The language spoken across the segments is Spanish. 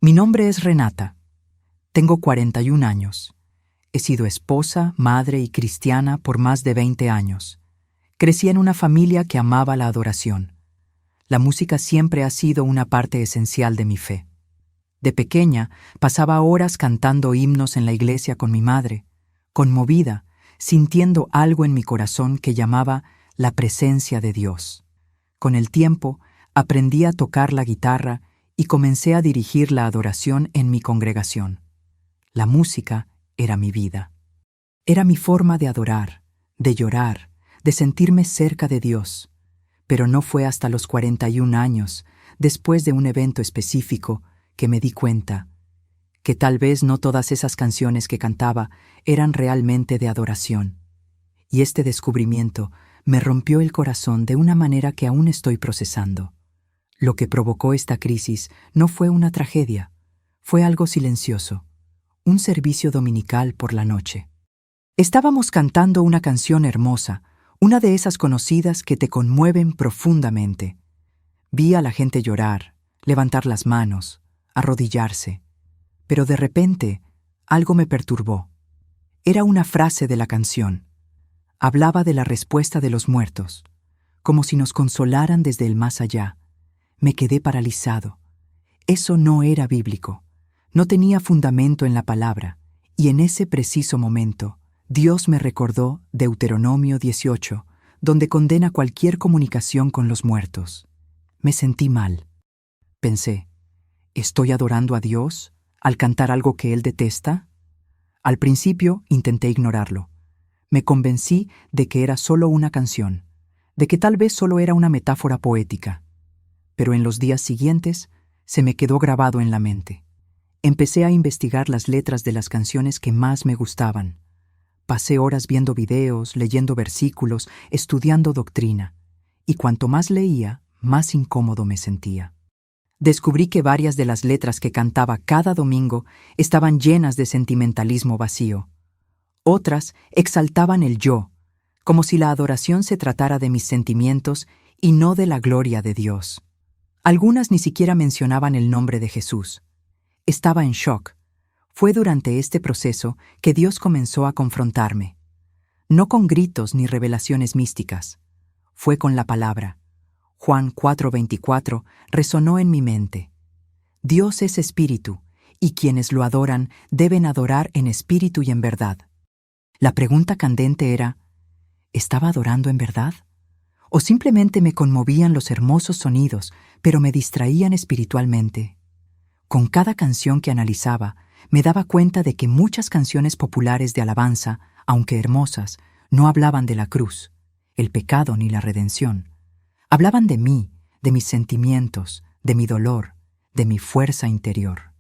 Mi nombre es Renata. Tengo 41 años. He sido esposa, madre y cristiana por más de 20 años. Crecí en una familia que amaba la adoración. La música siempre ha sido una parte esencial de mi fe. De pequeña, pasaba horas cantando himnos en la iglesia con mi madre, conmovida, sintiendo algo en mi corazón que llamaba la presencia de Dios. Con el tiempo, aprendí a tocar la guitarra y comencé a dirigir la adoración en mi congregación. La música era mi vida. Era mi forma de adorar, de llorar, de sentirme cerca de Dios. Pero no fue hasta los 41 años, después de un evento específico, que me di cuenta que tal vez no todas esas canciones que cantaba eran realmente de adoración. Y este descubrimiento me rompió el corazón de una manera que aún estoy procesando. Lo que provocó esta crisis no fue una tragedia, fue algo silencioso, un servicio dominical por la noche. Estábamos cantando una canción hermosa, una de esas conocidas que te conmueven profundamente. Vi a la gente llorar, levantar las manos, arrodillarse. Pero de repente, algo me perturbó. Era una frase de la canción. Hablaba de la respuesta de los muertos, como si nos consolaran desde el más allá. Me quedé paralizado. Eso no era bíblico. No tenía fundamento en la palabra, y en ese preciso momento, Dios me recordó Deuteronomio 18, donde condena cualquier comunicación con los muertos. Me sentí mal. Pensé, ¿estoy adorando a Dios al cantar algo que Él detesta? Al principio intenté ignorarlo. Me convencí de que era solo una canción, de que tal vez solo era una metáfora poética. Pero en los días siguientes se me quedó grabado en la mente. Empecé a investigar las letras de las canciones que más me gustaban. Pasé horas viendo videos, leyendo versículos, estudiando doctrina, y cuanto más leía, más incómodo me sentía. Descubrí que varias de las letras que cantaba cada domingo estaban llenas de sentimentalismo vacío. Otras exaltaban el yo, como si la adoración se tratara de mis sentimientos y no de la gloria de Dios. Algunas ni siquiera mencionaban el nombre de Jesús. Estaba en shock. Fue durante este proceso que Dios comenzó a confrontarme. No con gritos ni revelaciones místicas. Fue con la palabra. Juan 4:24 resonó en mi mente. Dios es espíritu, y quienes lo adoran deben adorar en espíritu y en verdad. La pregunta candente era, ¿estaba adorando en verdad? ¿O simplemente me conmovían los hermosos sonidos, pero me distraían espiritualmente? Con cada canción que analizaba, me daba cuenta de que muchas canciones populares de alabanza, aunque hermosas, no hablaban de la cruz, el pecado ni la redención. Hablaban de mí, de mis sentimientos, de mi dolor, de mi fuerza interior.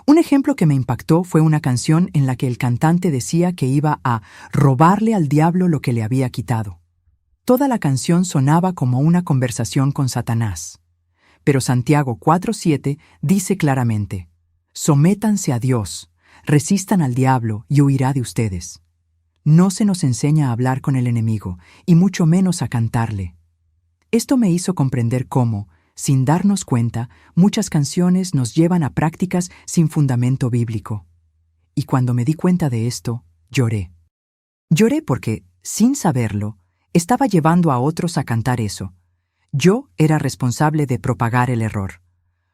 Un ejemplo que me impactó fue una canción en la que el cantante decía que iba a robarle al diablo lo que le había quitado. Toda la canción sonaba como una conversación con Satanás. Pero Santiago 4:7 dice claramente, «Sométanse a Dios, resistan al diablo y huirá de ustedes». No se nos enseña a hablar con el enemigo, y mucho menos a cantarle. Esto me hizo comprender cómo, sin darnos cuenta, muchas canciones nos llevan a prácticas sin fundamento bíblico. Y cuando me di cuenta de esto, lloré. Lloré porque, sin saberlo, estaba llevando a otros a cantar eso. Yo era responsable de propagar el error.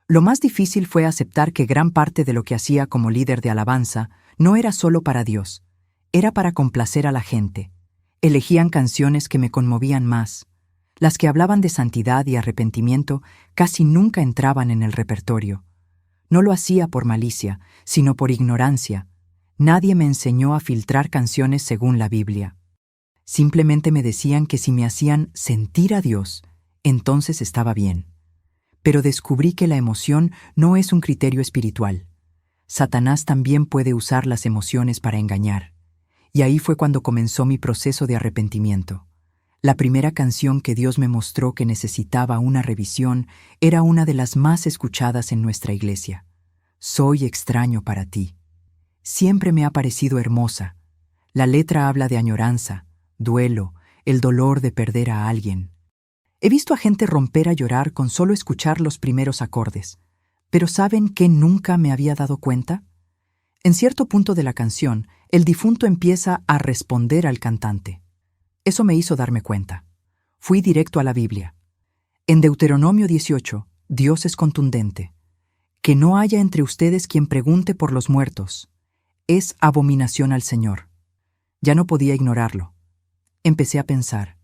Lo más difícil fue aceptar que gran parte de lo que hacía como líder de alabanza no era solo para Dios, era para complacer a la gente. Elegían canciones que me conmovían más. Las que hablaban de santidad y arrepentimiento casi nunca entraban en el repertorio. No lo hacía por malicia, sino por ignorancia. Nadie me enseñó a filtrar canciones según la Biblia. Simplemente me decían que si me hacían sentir a Dios, entonces estaba bien. Pero descubrí que la emoción no es un criterio espiritual. Satanás también puede usar las emociones para engañar. Y ahí fue cuando comenzó mi proceso de arrepentimiento. La primera canción que Dios me mostró que necesitaba una revisión era una de las más escuchadas en nuestra iglesia. Soy extraño para ti. Siempre me ha parecido hermosa. La letra habla de añoranza, duelo, el dolor de perder a alguien. He visto a gente romper a llorar con solo escuchar los primeros acordes, Pero ¿saben qué nunca me había dado cuenta? En cierto punto de la canción, el difunto empieza a responder al cantante. Eso me hizo darme cuenta. Fui directo a la Biblia. En Deuteronomio 18, Dios es contundente. Que no haya entre ustedes quien pregunte por los muertos. Es abominación al Señor. Ya no podía ignorarlo. Empecé a pensar,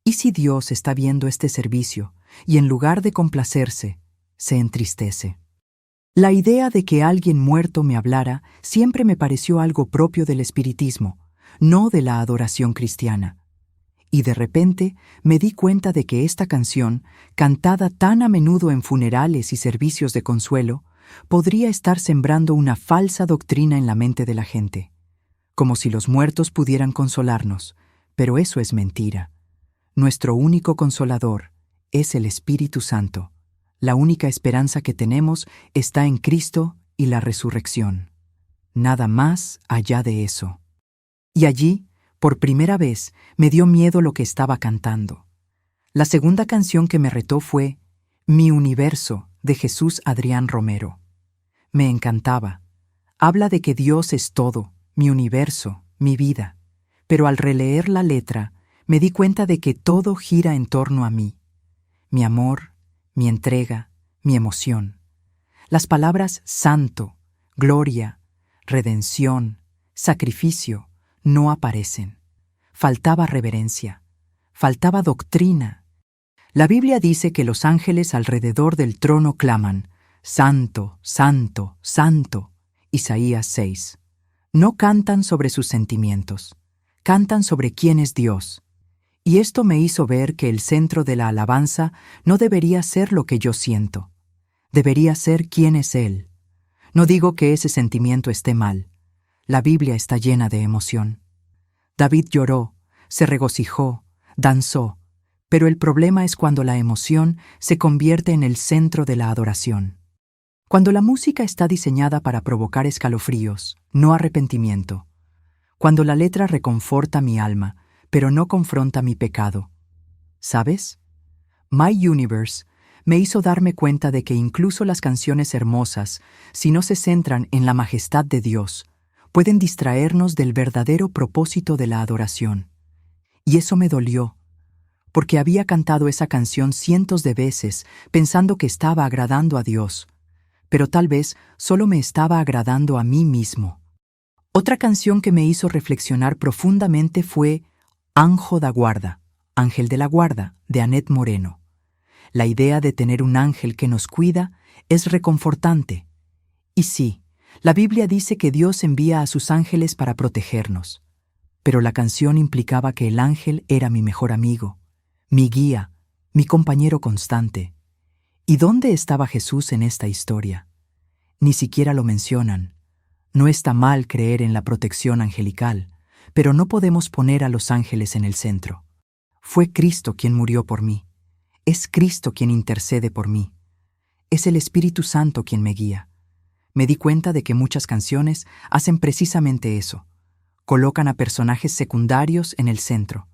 ¿y si Dios está viendo este servicio y en lugar de complacerse, se entristece? La idea de que alguien muerto me hablara siempre me pareció algo propio del espiritismo, no de la adoración cristiana. Y de repente me di cuenta de que esta canción, cantada tan a menudo en funerales y servicios de consuelo, podría estar sembrando una falsa doctrina en la mente de la gente, como si los muertos pudieran consolarnos, pero eso es mentira. Nuestro único consolador es el Espíritu Santo. La única esperanza que tenemos está en Cristo y la resurrección. Nada más allá de eso. Y allí, por primera vez, me dio miedo lo que estaba cantando. La segunda canción que me retó fue Mi Universo, de Jesús Adrián Romero. Me encantaba. Habla de que Dios es todo, mi universo, mi vida. Pero al releer la letra, me di cuenta de que todo gira en torno a mí. Mi amor, mi entrega, mi emoción. Las palabras santo, gloria, redención, sacrificio no aparecen. Faltaba reverencia, faltaba doctrina. La Biblia dice que los ángeles alrededor del trono claman, Santo, Santo, Santo. Isaías 6. No cantan sobre sus sentimientos, cantan sobre quién es Dios. Y esto me hizo ver que el centro de la alabanza no debería ser lo que yo siento. Debería ser quién es Él. No digo que ese sentimiento esté mal. La Biblia está llena de emoción. David lloró, se regocijó, danzó, pero el problema es cuando la emoción se convierte en el centro de la adoración. Cuando la música está diseñada para provocar escalofríos, no arrepentimiento. Cuando la letra reconforta mi alma, pero no confronta mi pecado. ¿Sabes? My Universe me hizo darme cuenta de que incluso las canciones hermosas, si no se centran en la majestad de Dios, pueden distraernos del verdadero propósito de la adoración. Y eso me dolió, porque había cantado esa canción cientos de veces pensando que estaba agradando a Dios, pero tal vez solo me estaba agradando a mí mismo. Otra canción que me hizo reflexionar profundamente fue Anjo da Guarda, Ángel de la Guarda, de Annette Moreno. La idea de tener un ángel que nos cuida es reconfortante. Y sí, la Biblia dice que Dios envía a sus ángeles para protegernos. Pero la canción implicaba que el ángel era mi mejor amigo, mi guía, mi compañero constante. ¿Y dónde estaba Jesús en esta historia? Ni siquiera lo mencionan. No está mal creer en la protección angelical, pero no podemos poner a los ángeles en el centro. Fue Cristo quien murió por mí. Es Cristo quien intercede por mí. Es el Espíritu Santo quien me guía. Me di cuenta de que muchas canciones hacen precisamente eso. Colocan a personajes secundarios en el centro.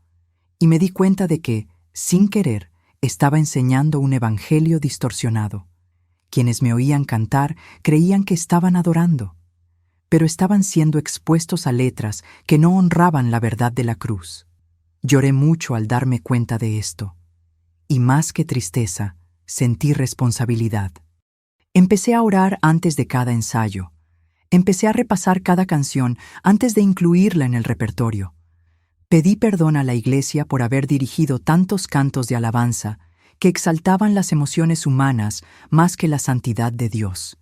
Y me di cuenta de que, sin querer, estaba enseñando un evangelio distorsionado. Quienes me oían cantar creían que estaban adorando, pero estaban siendo expuestos a letras que no honraban la verdad de la cruz. Lloré mucho al darme cuenta de esto, y más que tristeza, sentí responsabilidad. Empecé a orar antes de cada ensayo. Empecé a repasar cada canción antes de incluirla en el repertorio. Pedí perdón a la iglesia por haber dirigido tantos cantos de alabanza que exaltaban las emociones humanas más que la santidad de Dios.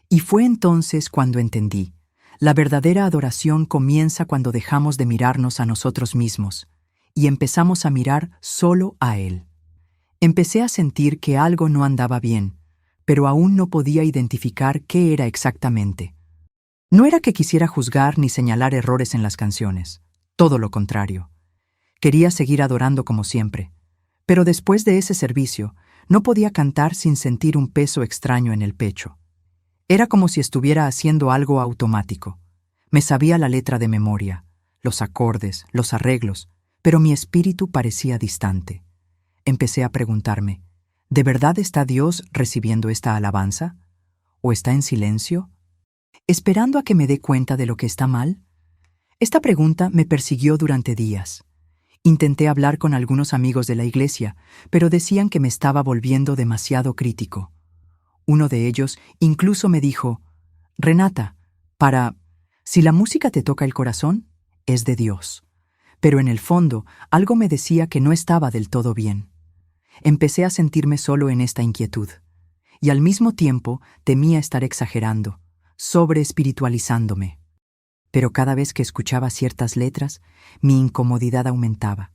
Y fue entonces cuando entendí. La verdadera adoración comienza cuando dejamos de mirarnos a nosotros mismos y empezamos a mirar solo a Él. Empecé a sentir que algo no andaba bien, pero aún no podía identificar qué era exactamente. No era que quisiera juzgar ni señalar errores en las canciones, todo lo contrario. Quería seguir adorando como siempre, pero después de ese servicio no podía cantar sin sentir un peso extraño en el pecho. Era como si estuviera haciendo algo automático. Me sabía la letra de memoria, los acordes, los arreglos, pero mi espíritu parecía distante. Empecé a preguntarme, ¿de verdad está Dios recibiendo esta alabanza? ¿O está en silencio? ¿Esperando a que me dé cuenta de lo que está mal? Esta pregunta me persiguió durante días. Intenté hablar con algunos amigos de la iglesia, pero decían que me estaba volviendo demasiado crítico. Uno de ellos incluso me dijo: Renata, si la música te toca el corazón, es de Dios. Pero en el fondo, algo me decía que no estaba del todo bien. Empecé a sentirme solo en esta inquietud, y al mismo tiempo temía estar exagerando, sobreespiritualizándome. Pero cada vez que escuchaba ciertas letras, mi incomodidad aumentaba.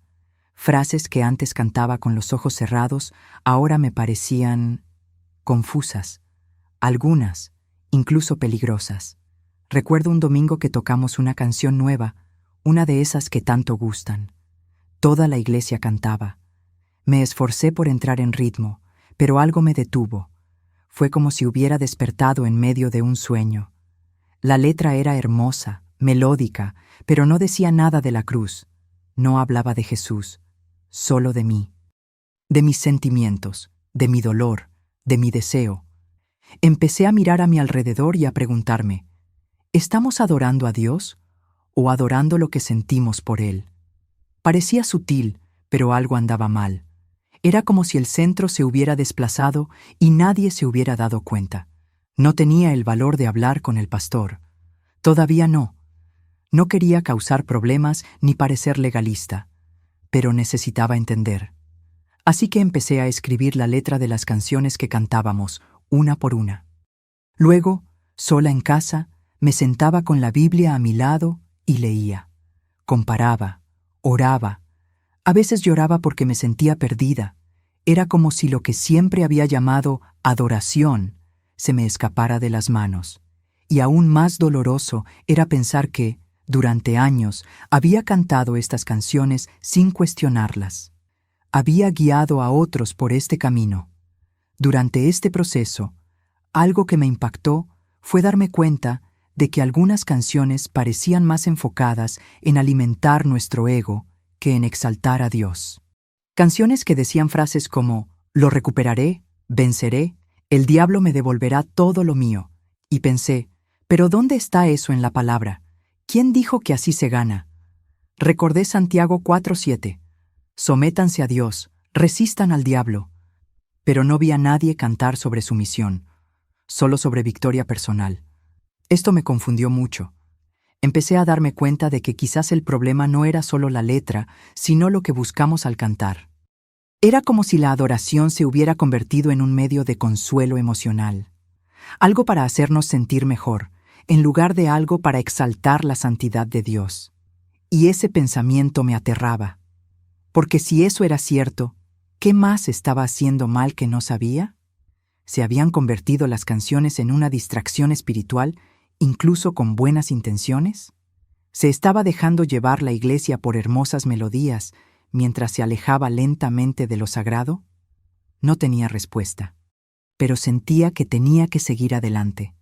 Frases que antes cantaba con los ojos cerrados, ahora me parecían confusas, algunas incluso peligrosas. Recuerdo un domingo que tocamos una canción nueva, una de esas que tanto gustan. Toda la iglesia cantaba. Me esforcé por entrar en ritmo, pero algo me detuvo. Fue como si hubiera despertado en medio de un sueño. La letra era hermosa, melódica, pero no decía nada de la cruz. No hablaba de Jesús, solo de mí. De mis sentimientos, de mi dolor, de mi deseo. Empecé a mirar a mi alrededor y a preguntarme: ¿estamos adorando a Dios o adorando lo que sentimos por Él? Parecía sutil, pero algo andaba mal. Era como si el centro se hubiera desplazado y nadie se hubiera dado cuenta. No tenía el valor de hablar con el pastor. Todavía no. No quería causar problemas ni parecer legalista, pero necesitaba entender. Así que empecé a escribir la letra de las canciones que cantábamos, una por una. Luego, sola en casa, me sentaba con la Biblia a mi lado y leía. Comparaba, oraba. A veces lloraba porque me sentía perdida. Era como si lo que siempre había llamado adoración se me escapara de las manos. Y aún más doloroso era pensar que, durante años, había cantado estas canciones sin cuestionarlas. Había guiado a otros por este camino. Durante este proceso, algo que me impactó fue darme cuenta de que algunas canciones parecían más enfocadas en alimentar nuestro ego que en exaltar a Dios. Canciones que decían frases como «lo recuperaré», «venceré», «el diablo me devolverá todo lo mío». Y pensé, ¿pero dónde está eso en la palabra? ¿Quién dijo que así se gana? Recordé Santiago 4:7. Sométanse a Dios, resistan al diablo. Pero no vi a nadie cantar sobre sumisión, solo sobre victoria personal. Esto me confundió mucho. Empecé a darme cuenta de que quizás el problema no era solo la letra, sino lo que buscamos al cantar. Era como si la adoración se hubiera convertido en un medio de consuelo emocional, algo para hacernos sentir mejor, en lugar de algo para exaltar la santidad de Dios. Y ese pensamiento me aterraba, porque si eso era cierto, ¿qué más estaba haciendo mal que no sabía? ¿Se habían convertido las canciones en una distracción espiritual, incluso con buenas intenciones? ¿Se estaba dejando llevar la iglesia por hermosas melodías mientras se alejaba lentamente de lo sagrado? No tenía respuesta, pero sentía que tenía que seguir adelante.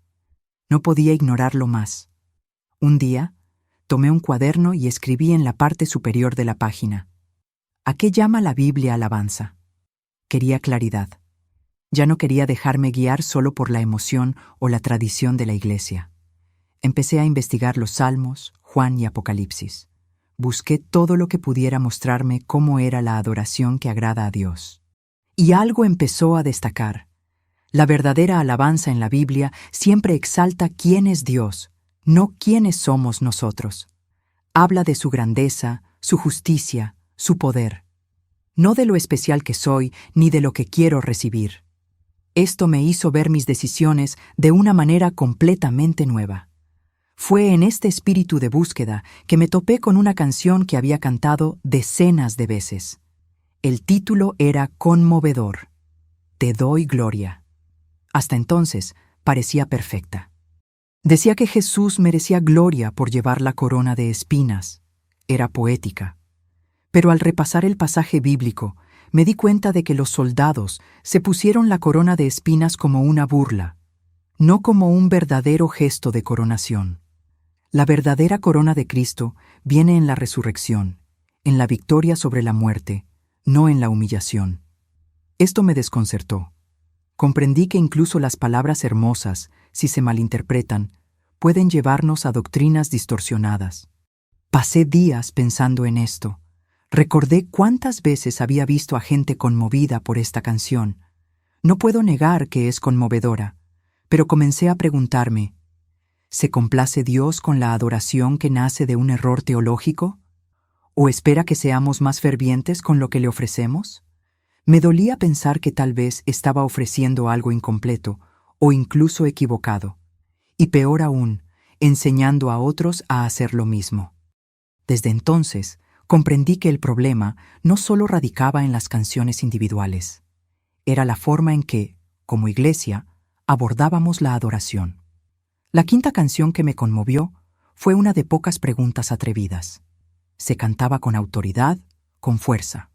No podía ignorarlo más. Un día, tomé un cuaderno y escribí en la parte superior de la página: ¿a qué llama la Biblia alabanza? Quería claridad. Ya no quería dejarme guiar solo por la emoción o la tradición de la iglesia. Empecé a investigar los Salmos, Juan y Apocalipsis. Busqué todo lo que pudiera mostrarme cómo era la adoración que agrada a Dios. Y algo empezó a destacar. La verdadera alabanza en la Biblia siempre exalta quién es Dios, no quiénes somos nosotros. Habla de su grandeza, su justicia, su poder. No de lo especial que soy ni de lo que quiero recibir. Esto me hizo ver mis decisiones de una manera completamente nueva. Fue en este espíritu de búsqueda que me topé con una canción que había cantado decenas de veces. El título era conmovedor: Te doy gloria. Hasta entonces parecía perfecta. Decía que Jesús merecía gloria por llevar la corona de espinas. Era poética. Pero al repasar el pasaje bíblico, me di cuenta de que los soldados se pusieron la corona de espinas como una burla, no como un verdadero gesto de coronación. La verdadera corona de Cristo viene en la resurrección, en la victoria sobre la muerte, no en la humillación. Esto me desconcertó. Comprendí que incluso las palabras hermosas, si se malinterpretan, pueden llevarnos a doctrinas distorsionadas. Pasé días pensando en esto. Recordé cuántas veces había visto a gente conmovida por esta canción. No puedo negar que es conmovedora, pero comencé a preguntarme, ¿se complace Dios con la adoración que nace de un error teológico? ¿O espera que seamos más fervientes con lo que le ofrecemos? Me dolía pensar que tal vez estaba ofreciendo algo incompleto o incluso equivocado, y peor aún, enseñando a otros a hacer lo mismo. Desde entonces, comprendí que el problema no solo radicaba en las canciones individuales, era la forma en que, como iglesia, abordábamos la adoración. La quinta canción que me conmovió fue una de pocas preguntas atrevidas. Se cantaba con autoridad, con fuerza.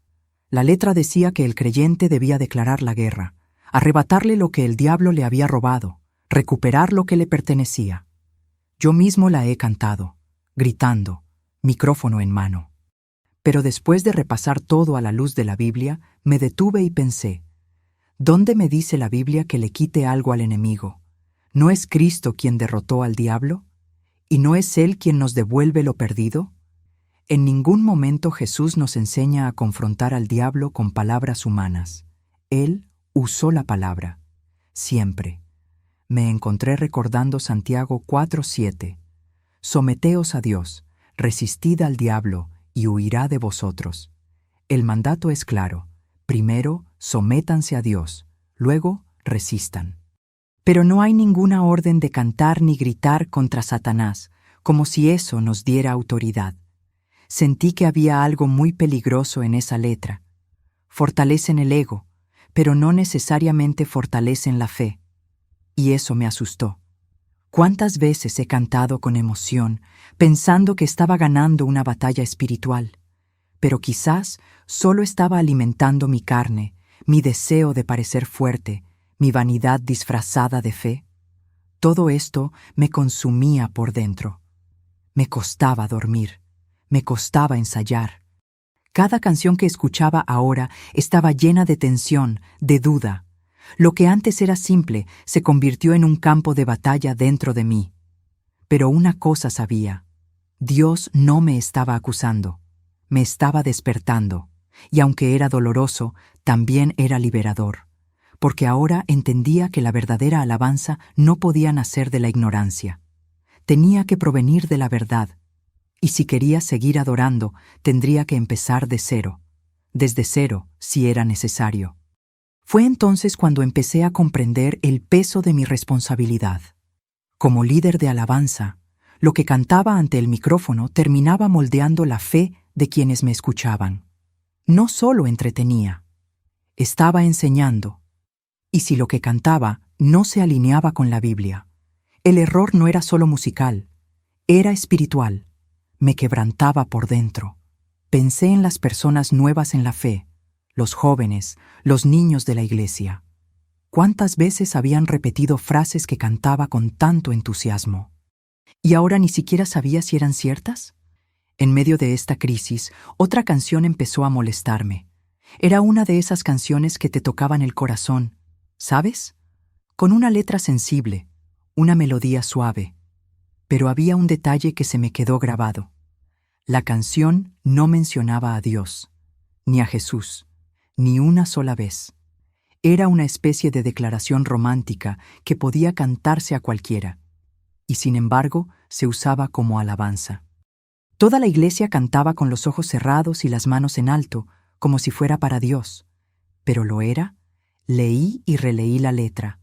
La letra decía que el creyente debía declarar la guerra, arrebatarle lo que el diablo le había robado, recuperar lo que le pertenecía. Yo mismo la he cantado, gritando, micrófono en mano. Pero después de repasar todo a la luz de la Biblia, me detuve y pensé, ¿dónde me dice la Biblia que le quite algo al enemigo? ¿No es Cristo quien derrotó al diablo? ¿Y no es Él quien nos devuelve lo perdido? En ningún momento Jesús nos enseña a confrontar al diablo con palabras humanas. Él usó la palabra, siempre. Me encontré recordando Santiago 4:7. Someteos a Dios, resistid al diablo, y huirá de vosotros. El mandato es claro. Primero, sométanse a Dios, luego, resistan. Pero no hay ninguna orden de cantar ni gritar contra Satanás, como si eso nos diera autoridad. Sentí que había algo muy peligroso en esa letra. Fortalecen el ego, pero no necesariamente fortalecen la fe. Y eso me asustó. ¿Cuántas veces he cantado con emoción, pensando que estaba ganando una batalla espiritual? Pero quizás solo estaba alimentando mi carne, mi deseo de parecer fuerte, mi vanidad disfrazada de fe. Todo esto me consumía por dentro. Me costaba dormir, me costaba ensayar. Cada canción que escuchaba ahora estaba llena de tensión, de duda. Lo que antes era simple se convirtió en un campo de batalla dentro de mí. Pero una cosa sabía: Dios no me estaba acusando, me estaba despertando, y aunque era doloroso, también era liberador, porque ahora entendía que la verdadera alabanza no podía nacer de la ignorancia. Tenía que provenir de la verdad, y si quería seguir adorando, tendría que empezar de cero, desde cero si era necesario. Fue entonces cuando empecé a comprender el peso de mi responsabilidad. Como líder de alabanza, lo que cantaba ante el micrófono terminaba moldeando la fe de quienes me escuchaban. No solo entretenía, estaba enseñando. Y si lo que cantaba no se alineaba con la Biblia, el error no era solo musical, era espiritual. Me quebrantaba por dentro. Pensé en las personas nuevas en la fe, los jóvenes, los niños de la iglesia. ¿Cuántas veces habían repetido frases que cantaba con tanto entusiasmo? ¿Y ahora ni siquiera sabía si eran ciertas? En medio de esta crisis, otra canción empezó a molestarme. Era una de esas canciones que te tocaban el corazón, ¿sabes? Con una letra sensible, una melodía suave. Pero había un detalle que se me quedó grabado. La canción no mencionaba a Dios, ni a Jesús, ni una sola vez. Era una especie de declaración romántica que podía cantarse a cualquiera, y sin embargo se usaba como alabanza. Toda la iglesia cantaba con los ojos cerrados y las manos en alto, como si fuera para Dios. ¿Pero lo era? Leí y releí la letra.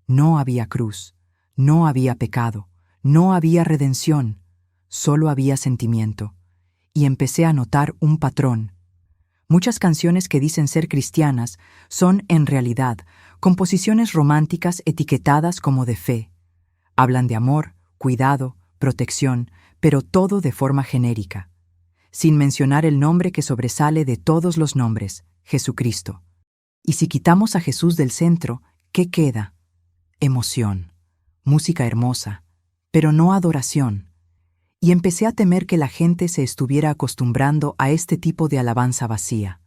No había cruz, no había pecado, no había redención, solo había sentimiento. Y empecé a notar un patrón. Muchas canciones que dicen ser cristianas son, en realidad, composiciones románticas etiquetadas como de fe. Hablan de amor, cuidado, protección, pero todo de forma genérica, sin mencionar el nombre que sobresale de todos los nombres, Jesucristo. Y si quitamos a Jesús del centro, ¿qué queda? Emoción, música hermosa, pero no adoración. Y empecé a temer que la gente se estuviera acostumbrando a este tipo de alabanza vacía,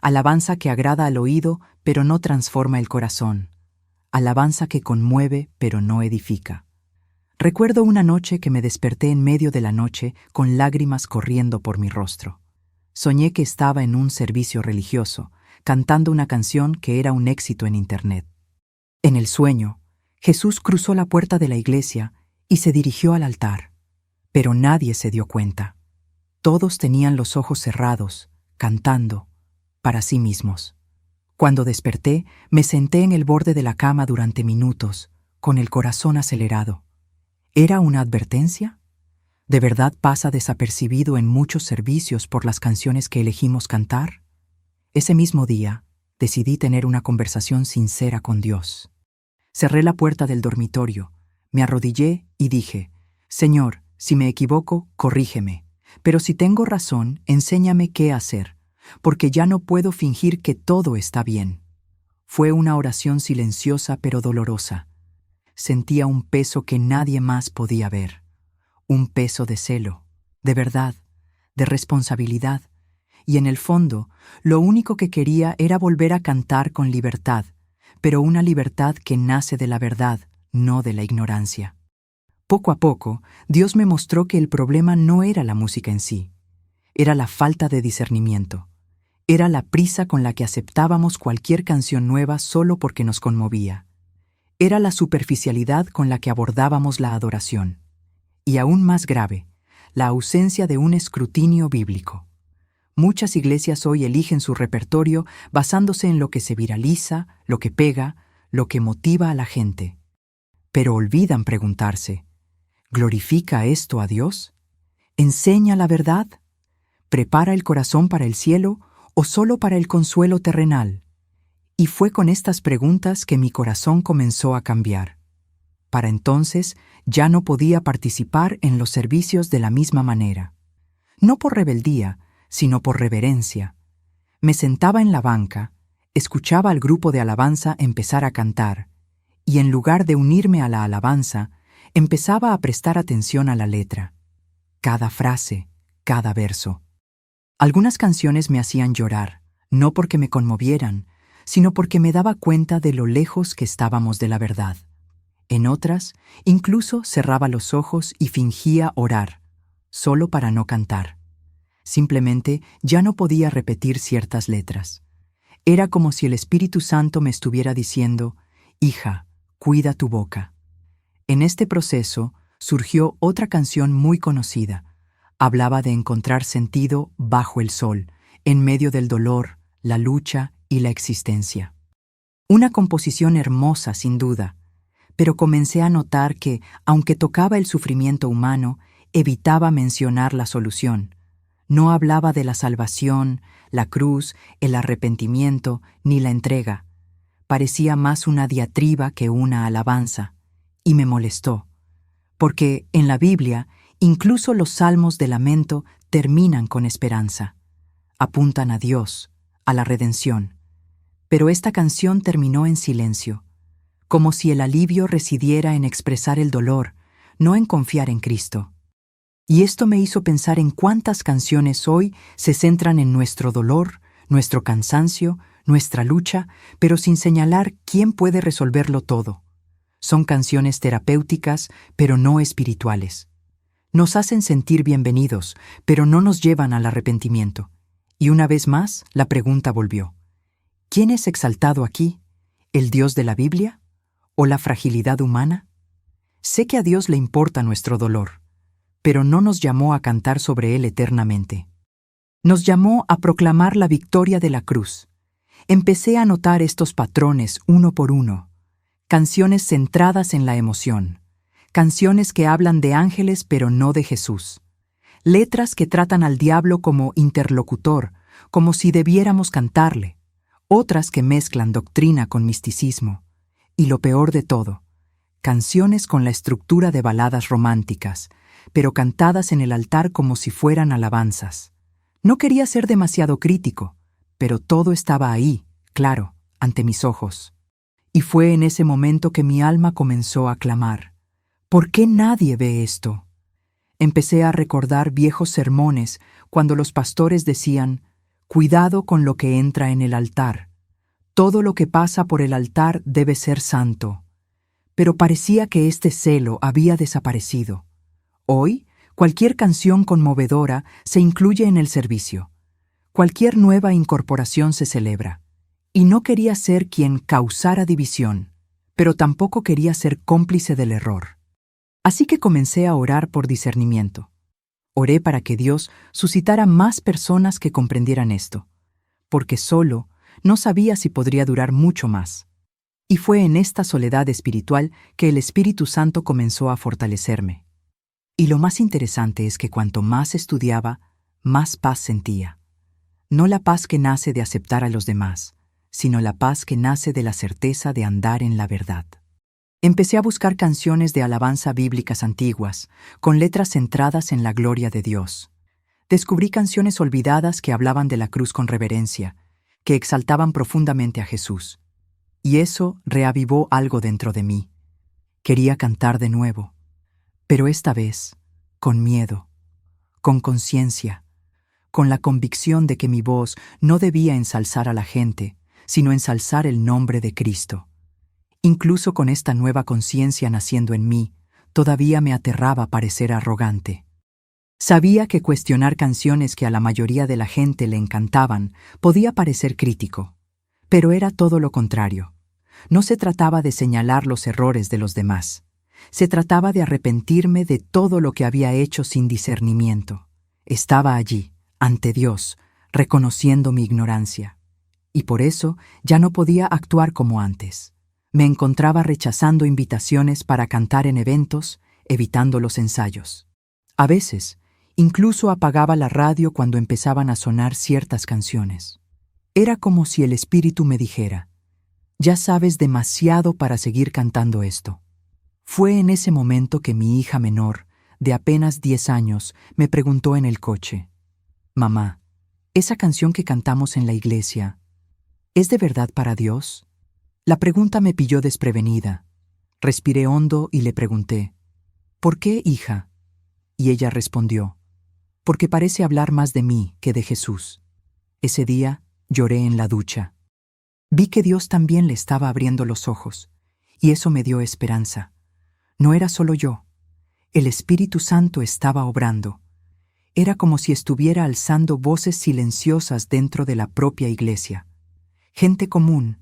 alabanza que agrada al oído pero no transforma el corazón, alabanza que conmueve pero no edifica. Recuerdo una noche que me desperté en medio de la noche con lágrimas corriendo por mi rostro. Soñé que estaba en un servicio religioso, cantando una canción que era un éxito en Internet. En el sueño, Jesús cruzó la puerta de la iglesia y se dirigió al altar, pero nadie se dio cuenta. Todos tenían los ojos cerrados, cantando, para sí mismos. Cuando desperté, me senté en el borde de la cama durante minutos, con el corazón acelerado. ¿Era una advertencia? ¿De verdad pasa desapercibido en muchos servicios por las canciones que elegimos cantar? Ese mismo día, decidí tener una conversación sincera con Dios. Cerré la puerta del dormitorio, me arrodillé y dije: Señor, si me equivoco, corrígeme, pero si tengo razón, enséñame qué hacer, porque ya no puedo fingir que todo está bien. Fue una oración silenciosa pero dolorosa. Sentía un peso que nadie más podía ver, un peso de celo, de verdad, de responsabilidad, y en el fondo, lo único que quería era volver a cantar con libertad, pero una libertad que nace de la verdad, no de la ignorancia. Poco a poco, Dios me mostró que el problema no era la música en sí, era la falta de discernimiento. Era la prisa con la que aceptábamos cualquier canción nueva solo porque nos conmovía. Era la superficialidad con la que abordábamos la adoración. Y aún más grave, la ausencia de un escrutinio bíblico. Muchas iglesias hoy eligen su repertorio basándose en lo que se viraliza, lo que pega, lo que motiva a la gente. Pero olvidan preguntarse: ¿glorifica esto a Dios? ¿Enseña la verdad? ¿Prepara el corazón para el cielo o solo para el consuelo terrenal? Y fue con estas preguntas que mi corazón comenzó a cambiar. Para entonces ya no podía participar en los servicios de la misma manera. No por rebeldía, sino por reverencia. Me sentaba en la banca, escuchaba al grupo de alabanza empezar a cantar, y en lugar de unirme a la alabanza, empezaba a prestar atención a la letra. Cada frase, cada verso. Algunas canciones me hacían llorar, no porque me conmovieran, sino porque me daba cuenta de lo lejos que estábamos de la verdad. En otras, incluso cerraba los ojos y fingía orar, solo para no cantar. Simplemente ya no podía repetir ciertas letras. Era como si el Espíritu Santo me estuviera diciendo: «Hija, cuida tu boca». En este proceso surgió otra canción muy conocida. Hablaba de encontrar sentido bajo el sol, en medio del dolor, la lucha y la existencia. Una composición hermosa, sin duda, pero comencé a notar que, aunque tocaba el sufrimiento humano, evitaba mencionar la solución. No hablaba de la salvación, la cruz, el arrepentimiento, ni la entrega. Parecía más una diatriba que una alabanza, y me molestó, porque en la Biblia, incluso los salmos de lamento terminan con esperanza. Apuntan a Dios, a la redención. Pero esta canción terminó en silencio, como si el alivio residiera en expresar el dolor, no en confiar en Cristo. Y esto me hizo pensar en cuántas canciones hoy se centran en nuestro dolor, nuestro cansancio, nuestra lucha, pero sin señalar quién puede resolverlo todo. Son canciones terapéuticas, pero no espirituales. Nos hacen sentir bienvenidos, pero no nos llevan al arrepentimiento. Y una vez más, la pregunta volvió: ¿quién es exaltado aquí? ¿El Dios de la Biblia? ¿O la fragilidad humana? Sé que a Dios le importa nuestro dolor, pero no nos llamó a cantar sobre él eternamente. Nos llamó a proclamar la victoria de la cruz. Empecé a notar estos patrones uno por uno. Canciones centradas en la emoción. Canciones que hablan de ángeles pero no de Jesús. Letras que tratan al diablo como interlocutor, como si debiéramos cantarle. Otras que mezclan doctrina con misticismo. Y lo peor de todo, canciones con la estructura de baladas románticas, pero cantadas en el altar como si fueran alabanzas. No quería ser demasiado crítico, pero todo estaba ahí, claro, ante mis ojos. Y fue en ese momento que mi alma comenzó a clamar: ¿por qué nadie ve esto? Empecé a recordar viejos sermones cuando los pastores decían: cuidado con lo que entra en el altar. Todo lo que pasa por el altar debe ser santo. Pero parecía que este celo había desaparecido. Hoy, cualquier canción conmovedora se incluye en el servicio. Cualquier nueva incorporación se celebra. Y no quería ser quien causara división, pero tampoco quería ser cómplice del error. Así que comencé a orar por discernimiento. Oré para que Dios suscitara más personas que comprendieran esto, porque solo no sabía si podría durar mucho más. Y fue en esta soledad espiritual que el Espíritu Santo comenzó a fortalecerme. Y lo más interesante es que cuanto más estudiaba, más paz sentía. No la paz que nace de aceptar a los demás, sino la paz que nace de la certeza de andar en la verdad. Empecé a buscar canciones de alabanza bíblicas antiguas, con letras centradas en la gloria de Dios. Descubrí canciones olvidadas que hablaban de la cruz con reverencia, que exaltaban profundamente a Jesús. Y eso reavivó algo dentro de mí. Quería cantar de nuevo, pero esta vez, con miedo, con conciencia, con la convicción de que mi voz no debía ensalzar a la gente, sino ensalzar el nombre de Cristo. Incluso con esta nueva conciencia naciendo en mí, todavía me aterraba parecer arrogante. Sabía que cuestionar canciones que a la mayoría de la gente le encantaban podía parecer crítico, pero era todo lo contrario. No se trataba de señalar los errores de los demás. Se trataba de arrepentirme de todo lo que había hecho sin discernimiento. Estaba allí, ante Dios, reconociendo mi ignorancia. Y por eso ya no podía actuar como antes. Me encontraba rechazando invitaciones para cantar en eventos, evitando los ensayos. A veces, incluso apagaba la radio cuando empezaban a sonar ciertas canciones. Era como si el Espíritu me dijera: «Ya sabes demasiado para seguir cantando esto». Fue en ese momento que mi hija menor, de apenas 10 años, me preguntó en el coche: «Mamá, esa canción que cantamos en la iglesia, ¿es de verdad para Dios?». La pregunta me pilló desprevenida. Respiré hondo y le pregunté: «¿Por qué, hija?». Y ella respondió: «Porque parece hablar más de mí que de Jesús». Ese día lloré en la ducha. Vi que Dios también le estaba abriendo los ojos, y eso me dio esperanza. No era solo yo. El Espíritu Santo estaba obrando. Era como si estuviera alzando voces silenciosas dentro de la propia iglesia. Gente común,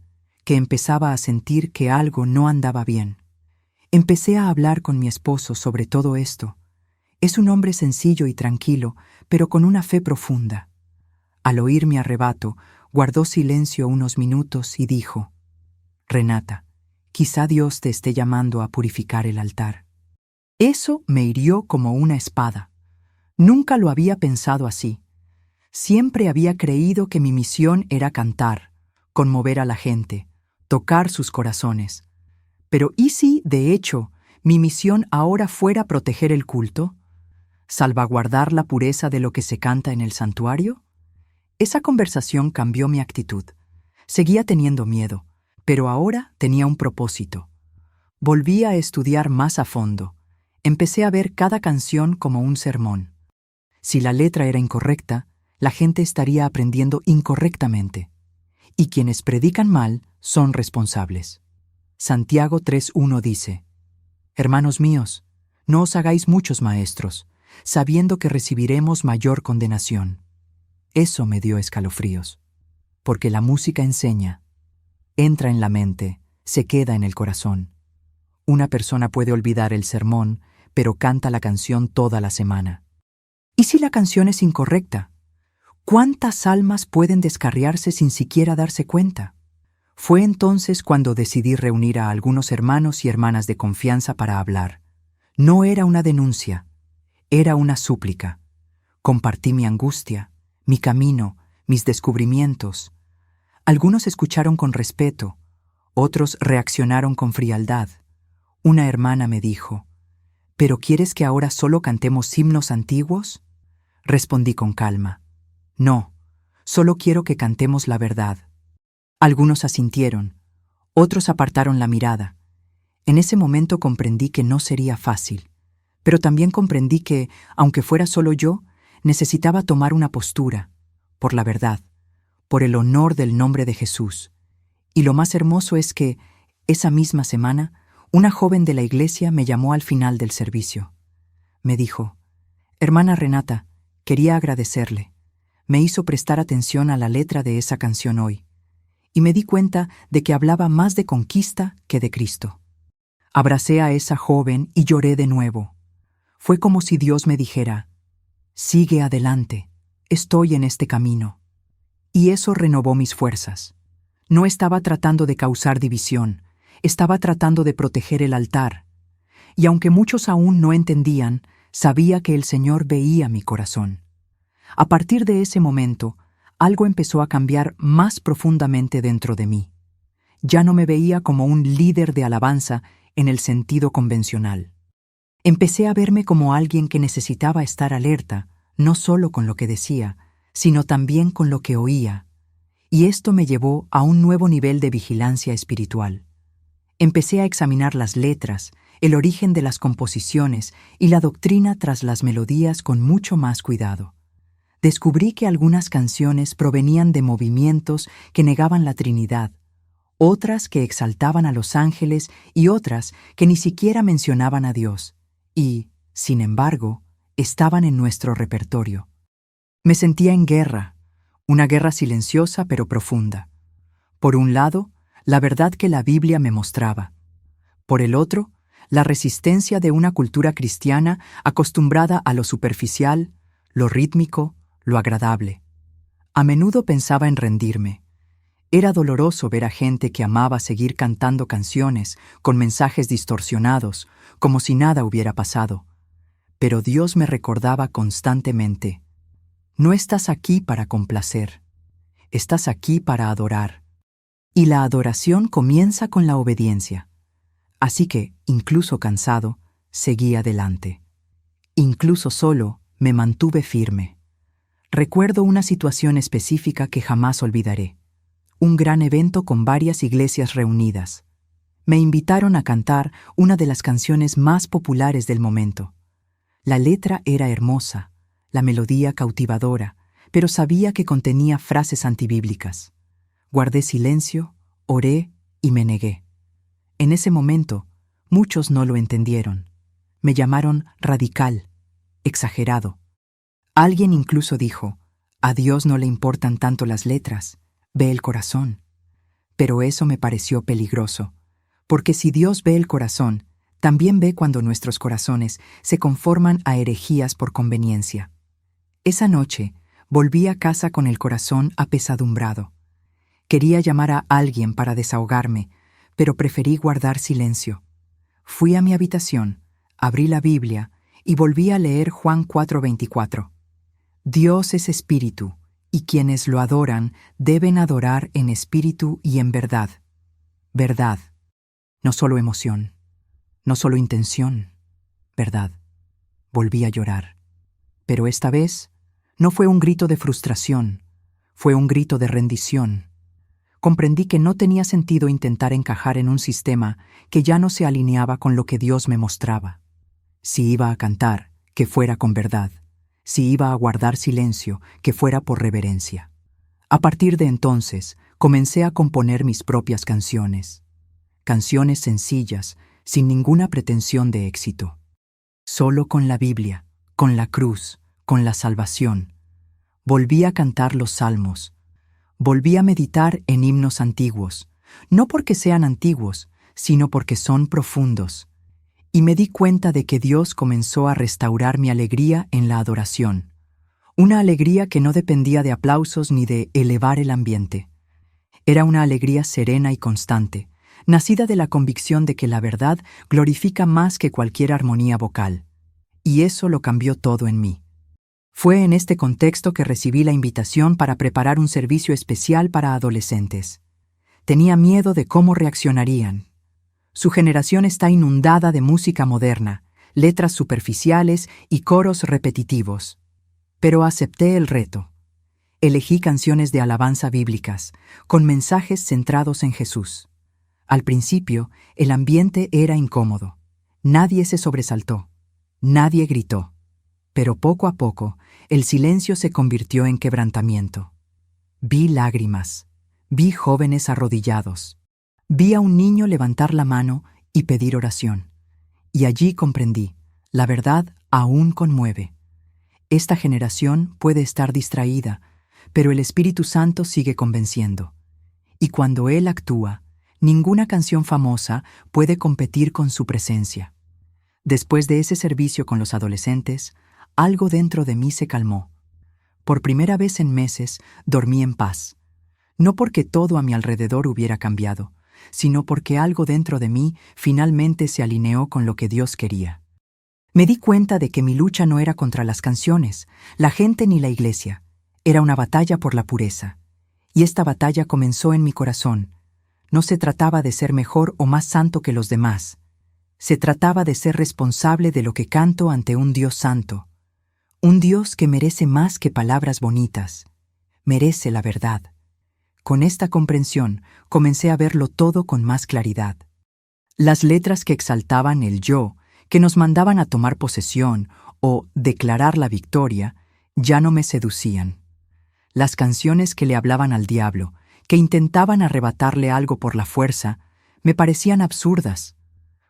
que empezaba a sentir que algo no andaba bien. Empecé a hablar con mi esposo sobre todo esto. Es un hombre sencillo y tranquilo, pero con una fe profunda. Al oír mi arrebato, guardó silencio unos minutos y dijo: «Renata, quizá Dios te esté llamando a purificar el altar». Eso me hirió como una espada. Nunca lo había pensado así. Siempre había creído que mi misión era cantar, conmover a la gente, tocar sus corazones. Pero ¿y si, de hecho, mi misión ahora fuera proteger el culto? ¿Salvaguardar la pureza de lo que se canta en el santuario? Esa conversación cambió mi actitud. Seguía teniendo miedo, pero ahora tenía un propósito. Volví a estudiar más a fondo. Empecé a ver cada canción como un sermón. Si la letra era incorrecta, la gente estaría aprendiendo incorrectamente. Y quienes predican mal son responsables. Santiago 3:1 dice: «Hermanos míos, no os hagáis muchos maestros, sabiendo que recibiremos mayor condenación». Eso me dio escalofríos, porque la música enseña, entra en la mente, se queda en el corazón. Una persona puede olvidar el sermón, pero canta la canción toda la semana. ¿Y si la canción es incorrecta? ¿Cuántas almas pueden descarriarse sin siquiera darse cuenta? Fue entonces cuando decidí reunir a algunos hermanos y hermanas de confianza para hablar. No era una denuncia, era una súplica. Compartí mi angustia, mi camino, mis descubrimientos. Algunos escucharon con respeto, otros reaccionaron con frialdad. Una hermana me dijo: «¿Pero quieres que ahora solo cantemos himnos antiguos?». Respondí con calma: «No, solo quiero que cantemos la verdad». Algunos asintieron, otros apartaron la mirada. En ese momento comprendí que no sería fácil, pero también comprendí que, aunque fuera solo yo, necesitaba tomar una postura, por la verdad, por el honor del nombre de Jesús. Y lo más hermoso es que, esa misma semana, una joven de la iglesia me llamó al final del servicio. Me dijo: «Hermana Renata, quería agradecerle. Me hizo prestar atención a la letra de esa canción hoy, y me di cuenta de que hablaba más de conquista que de Cristo». Abracé a esa joven y lloré de nuevo. Fue como si Dios me dijera: «Sigue adelante, estoy en este camino». Y eso renovó mis fuerzas. No estaba tratando de causar división, estaba tratando de proteger el altar. Y aunque muchos aún no entendían, sabía que el Señor veía mi corazón. A partir de ese momento, algo empezó a cambiar más profundamente dentro de mí. Ya no me veía como un líder de alabanza en el sentido convencional. Empecé a verme como alguien que necesitaba estar alerta, no solo con lo que decía, sino también con lo que oía. Y esto me llevó a un nuevo nivel de vigilancia espiritual. Empecé a examinar las letras, el origen de las composiciones y la doctrina tras las melodías con mucho más cuidado. Descubrí que algunas canciones provenían de movimientos que negaban la Trinidad, otras que exaltaban a los ángeles y otras que ni siquiera mencionaban a Dios, y, sin embargo, estaban en nuestro repertorio. Me sentía en guerra, una guerra silenciosa pero profunda. Por un lado, la verdad que la Biblia me mostraba. Por el otro, la resistencia de una cultura cristiana acostumbrada a lo superficial, lo rítmico, lo agradable. A menudo pensaba en rendirme. Era doloroso ver a gente que amaba seguir cantando canciones con mensajes distorsionados, como si nada hubiera pasado. Pero Dios me recordaba constantemente: no estás aquí para complacer, estás aquí para adorar. Y la adoración comienza con la obediencia. Así que, incluso cansado, seguí adelante. Incluso solo, me mantuve firme. Recuerdo una situación específica que jamás olvidaré. Un gran evento con varias iglesias reunidas. Me invitaron a cantar una de las canciones más populares del momento. La letra era hermosa, la melodía cautivadora, pero sabía que contenía frases antibíblicas. Guardé silencio, oré y me negué. En ese momento, muchos no lo entendieron. Me llamaron radical, exagerado. Alguien incluso dijo: «A Dios no le importan tanto las letras, ve el corazón». Pero eso me pareció peligroso, porque si Dios ve el corazón, también ve cuando nuestros corazones se conforman a herejías por conveniencia. Esa noche, volví a casa con el corazón apesadumbrado. Quería llamar a alguien para desahogarme, pero preferí guardar silencio. Fui a mi habitación, abrí la Biblia y volví a leer Juan 4:24. Dios es espíritu, y quienes lo adoran deben adorar en espíritu y en verdad. Verdad, no solo emoción, no solo intención, verdad. Volví a llorar. Pero esta vez no fue un grito de frustración, fue un grito de rendición. Comprendí que no tenía sentido intentar encajar en un sistema que ya no se alineaba con lo que Dios me mostraba. Si iba a cantar, que fuera con verdad. Si iba a guardar silencio, que fuera por reverencia. A partir de entonces, comencé a componer mis propias canciones. Canciones sencillas, sin ninguna pretensión de éxito. Solo con la Biblia, con la cruz, con la salvación. Volví a cantar los salmos. Volví a meditar en himnos antiguos, no porque sean antiguos, sino porque son profundos. Y me di cuenta de que Dios comenzó a restaurar mi alegría en la adoración. Una alegría que no dependía de aplausos ni de elevar el ambiente. Era una alegría serena y constante, nacida de la convicción de que la verdad glorifica más que cualquier armonía vocal. Y eso lo cambió todo en mí. Fue en este contexto que recibí la invitación para preparar un servicio especial para adolescentes. Tenía miedo de cómo reaccionarían. Su generación está inundada de música moderna, letras superficiales y coros repetitivos. Pero acepté el reto. Elegí canciones de alabanza bíblicas, con mensajes centrados en Jesús. Al principio, el ambiente era incómodo. Nadie se sobresaltó. Nadie gritó. Pero poco a poco, el silencio se convirtió en quebrantamiento. Vi lágrimas, Vi jóvenes arrodillados. Vi a un niño levantar la mano y pedir oración. Y allí comprendí, la verdad aún conmueve. Esta generación puede estar distraída, pero el Espíritu Santo sigue convenciendo. Y cuando Él actúa, ninguna canción famosa puede competir con su presencia. Después de ese servicio con los adolescentes, algo dentro de mí se calmó. Por primera vez en meses, dormí en paz. No porque todo a mi alrededor hubiera cambiado, sino porque algo dentro de mí finalmente se alineó con lo que Dios quería. Me di cuenta de que mi lucha no era contra las canciones, la gente ni la iglesia. Era una batalla por la pureza. Y esta batalla comenzó en mi corazón. No se trataba de ser mejor o más santo que los demás. Se trataba de ser responsable de lo que canto ante un Dios santo. Un Dios que merece más que palabras bonitas. Merece la verdad. Con esta comprensión, comencé a verlo todo con más claridad. Las letras que exaltaban el yo, que nos mandaban a tomar posesión o declarar la victoria, ya no me seducían. Las canciones que le hablaban al diablo, que intentaban arrebatarle algo por la fuerza, me parecían absurdas.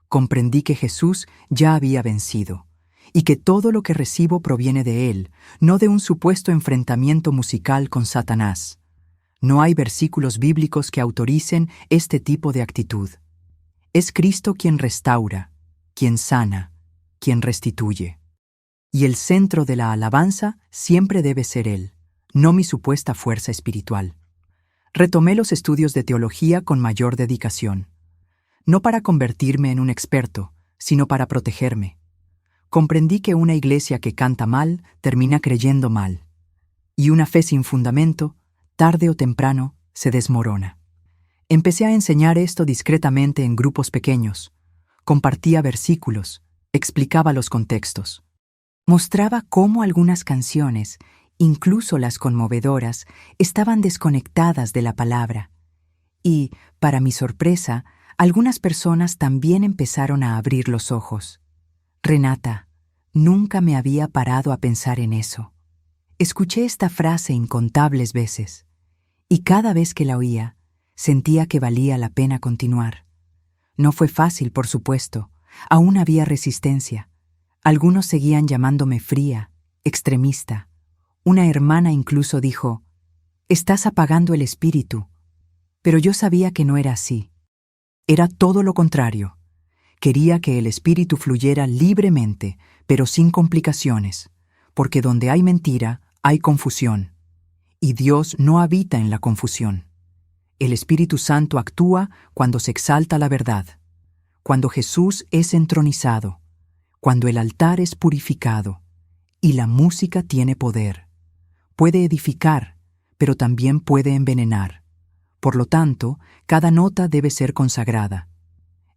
Comprendí que Jesús ya había vencido, y que todo lo que recibo proviene de Él, no de un supuesto enfrentamiento musical con Satanás. No hay versículos bíblicos que autoricen este tipo de actitud. Es Cristo quien restaura, quien sana, quien restituye. Y el centro de la alabanza siempre debe ser Él, no mi supuesta fuerza espiritual. Retomé los estudios de teología con mayor dedicación. No para convertirme en un experto, sino para protegerme. Comprendí que una iglesia que canta mal termina creyendo mal. Y una fe sin fundamento, tarde o temprano, se desmorona. Empecé a enseñar esto discretamente en grupos pequeños. Compartía versículos, explicaba los contextos. Mostraba cómo algunas canciones, incluso las conmovedoras, estaban desconectadas de la palabra. Y, para mi sorpresa, algunas personas también empezaron a abrir los ojos. Renata, nunca me había parado a pensar en eso. Escuché esta frase incontables veces, y cada vez que la oía, sentía que valía la pena continuar. No fue fácil, por supuesto, aún había resistencia. Algunos seguían llamándome fría, extremista. Una hermana incluso dijo, «Estás apagando el espíritu». Pero yo sabía que no era así. Era todo lo contrario. Quería que el espíritu fluyera libremente, pero sin complicaciones, porque donde hay mentira, hay confusión. Y Dios no habita en la confusión. El Espíritu Santo actúa cuando se exalta la verdad, cuando Jesús es entronizado, cuando el altar es purificado, y la música tiene poder. Puede edificar, pero también puede envenenar. Por lo tanto, cada nota debe ser consagrada.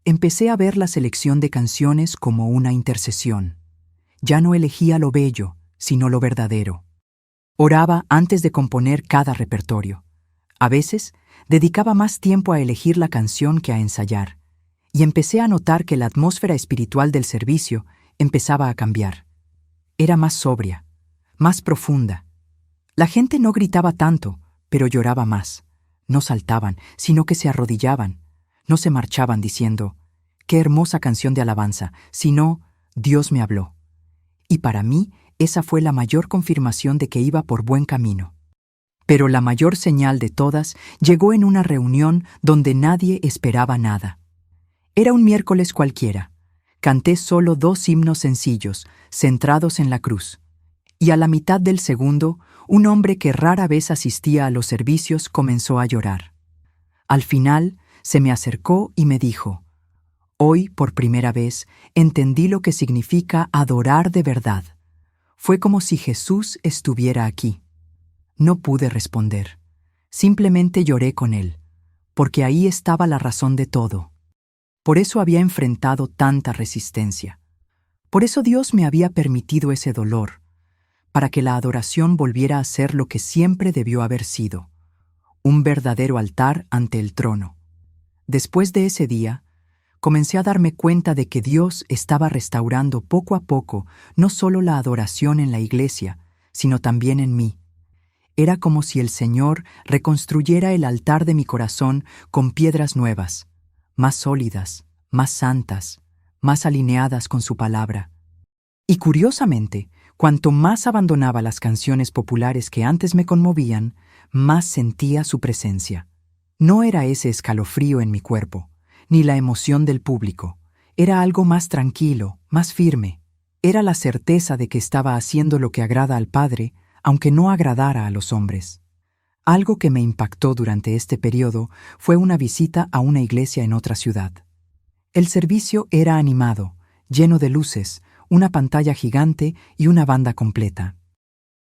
Empecé a ver la selección de canciones como una intercesión. Ya no elegía lo bello, sino lo verdadero. Oraba antes de componer cada repertorio. A veces, dedicaba más tiempo a elegir la canción que a ensayar, y empecé a notar que la atmósfera espiritual del servicio empezaba a cambiar. Era más sobria, más profunda. La gente no gritaba tanto, pero lloraba más. No saltaban, sino que se arrodillaban. No se marchaban diciendo, «Qué hermosa canción de alabanza», sino, «Dios me habló». Y para mí, esa fue la mayor confirmación de que iba por buen camino. Pero la mayor señal de todas llegó en una reunión donde nadie esperaba nada. Era un miércoles cualquiera. Canté solo 2 himnos sencillos, centrados en la cruz. Y a la mitad del segundo, un hombre que rara vez asistía a los servicios comenzó a llorar. Al final, se me acercó y me dijo, «Hoy, por primera vez, entendí lo que significa adorar de verdad. Fue como si Jesús estuviera aquí». No pude responder. Simplemente lloré con él, porque ahí estaba la razón de todo. Por eso había enfrentado tanta resistencia. Por eso Dios me había permitido ese dolor, para que la adoración volviera a ser lo que siempre debió haber sido, un verdadero altar ante el trono. Después de ese día, comencé a darme cuenta de que Dios estaba restaurando poco a poco no solo la adoración en la iglesia, sino también en mí. Era como si el Señor reconstruyera el altar de mi corazón con piedras nuevas, más sólidas, más santas, más alineadas con su palabra. Y curiosamente, cuanto más abandonaba las canciones populares que antes me conmovían, más sentía su presencia. No era ese escalofrío en mi cuerpo, ni la emoción del público. Era algo más tranquilo, más firme. Era la certeza de que estaba haciendo lo que agrada al Padre, aunque no agradara a los hombres. Algo que me impactó durante este periodo fue una visita a una iglesia en otra ciudad. El servicio era animado, lleno de luces, una pantalla gigante y una banda completa.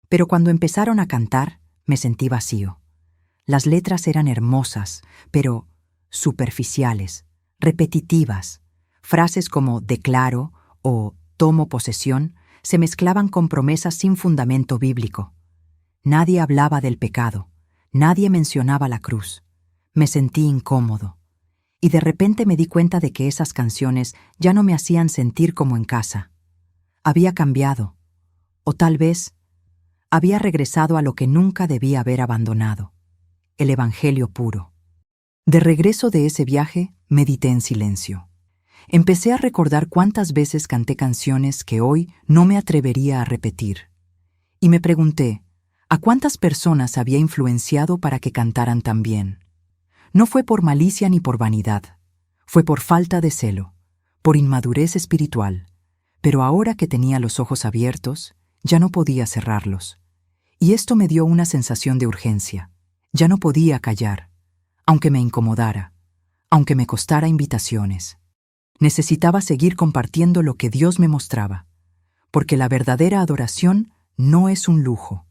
Pero cuando empezaron a cantar, me sentí vacío. Las letras eran hermosas, pero superficiales, repetitivas. Frases como declaro o tomo posesión se mezclaban con promesas sin fundamento bíblico. Nadie hablaba del pecado, nadie mencionaba la cruz. Me sentí incómodo. Y de repente me di cuenta de que esas canciones ya no me hacían sentir como en casa. Había cambiado, o tal vez había regresado a lo que nunca debía haber abandonado, el Evangelio puro. De regreso de ese viaje, medité en silencio. Empecé a recordar cuántas veces canté canciones que hoy no me atrevería a repetir. Y me pregunté, ¿a cuántas personas había influenciado para que cantaran tan bien? No fue por malicia ni por vanidad, fue por falta de celo, por inmadurez espiritual. Pero ahora que tenía los ojos abiertos, ya no podía cerrarlos. Y esto me dio una sensación de urgencia. Ya no podía callar, aunque me incomodara, aunque me costara invitaciones. Necesitaba seguir compartiendo lo que Dios me mostraba, porque la verdadera adoración no es un lujo,